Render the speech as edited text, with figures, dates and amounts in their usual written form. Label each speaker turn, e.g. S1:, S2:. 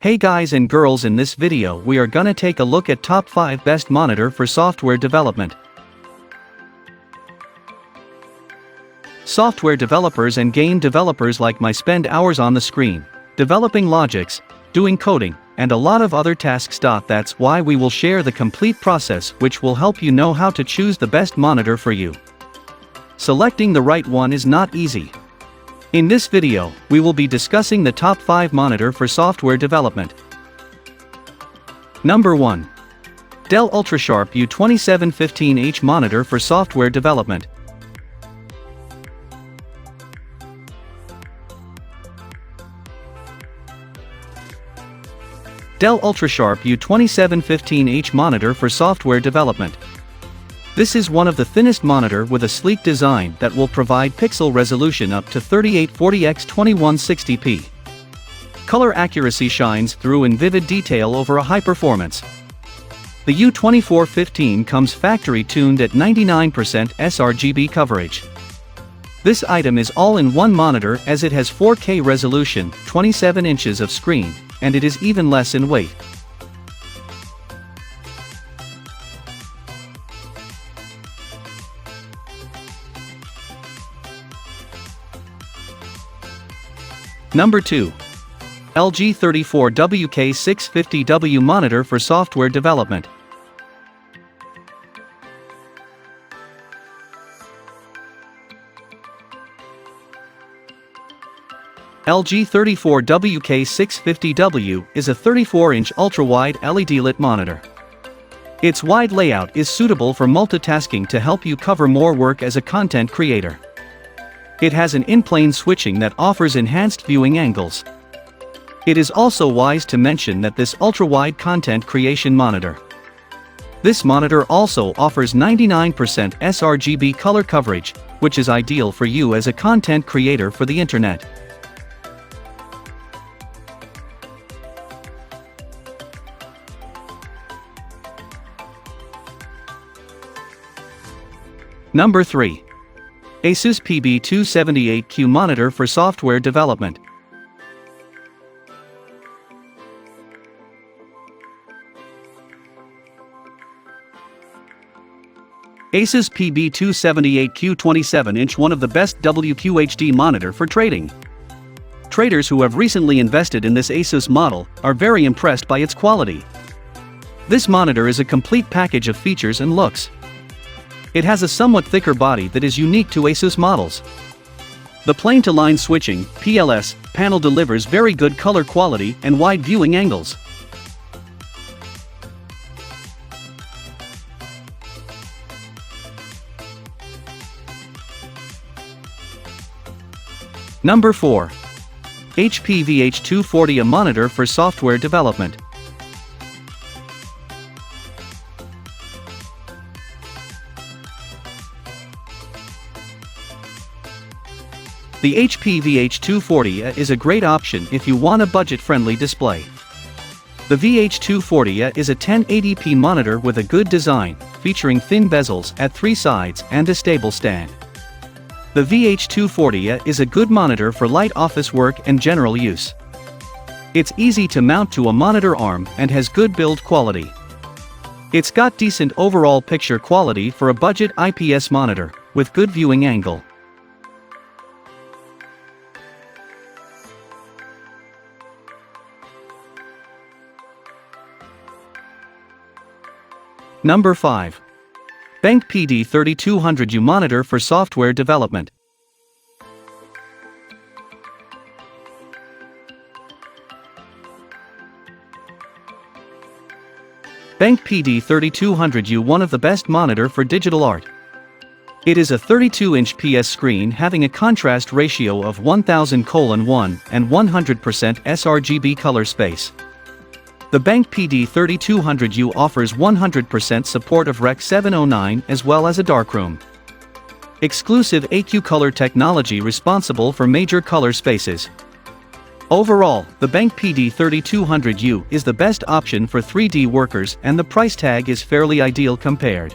S1: Hey guys and girls, in this video we are gonna take a look at top 5 best monitor for software development. Software developers and game developers like me spend hours on the screen, developing logics, doing coding, and a lot of other tasks. That's why we will share the complete process which will help you know how to choose the best monitor for you. Selecting the right one is not easy. In this video, we will be discussing the top 5 monitor for software development. Number 1. Dell UltraSharp U2715H monitor for software development. Dell UltraSharp U2715H monitor for software development. This is one of the thinnest monitor with a sleek design that will provide pixel resolution up to 3840x2160p. Color accuracy shines through in vivid detail over a high performance. The U2415 comes factory tuned at 99% sRGB coverage. This item is all-in-one monitor as it has 4K resolution, 27 inches of screen, and it is even less in weight. Number 2. LG 34WK650W monitor for software development. LG 34WK650W is a 34-inch ultra-wide LED-lit monitor. Its wide layout is suitable for multitasking to help you cover more work as a content creator. It has an in-plane switching that offers enhanced viewing angles. It is also wise to mention that this ultra-wide content creation monitor. This monitor also offers 99% sRGB color coverage, which is ideal for you as a content creator for the internet. Number 3. Asus PB278Q monitor for software development. Asus PB278Q 27-inch, one of the best WQHD monitor for trading. Traders who have recently invested in this Asus model are very impressed by its quality. This monitor is a complete package of features and looks. It has a somewhat thicker body that is unique to Asus models. The plane-to-line switching (PLS) panel delivers very good color quality and wide viewing angles. Number 4. HP VH240, a monitor for software development. The HP VH240 is a great option if you want a budget-friendly display. The VH240 is a 1080p monitor with a good design, featuring thin bezels at 3 sides and a stable stand. The VH240 is a good monitor for light office work and general use. It's easy to mount to a monitor arm and has good build quality. It's got decent overall picture quality for a budget IPS monitor, with good viewing angle. Number 5. Benq PD3200U monitor for software development. Benq PD3200U, one of the best monitor for digital art. It is a 32-inch PS screen having a contrast ratio of 1000:1 and 100% sRGB color space. The Benq PD3200U offers 100% support of Rec 709 as well as a darkroom. Exclusive AQ color technology responsible for major color spaces. Overall, the Benq PD3200U is the best option for 3D workers and the price tag is fairly ideal compared.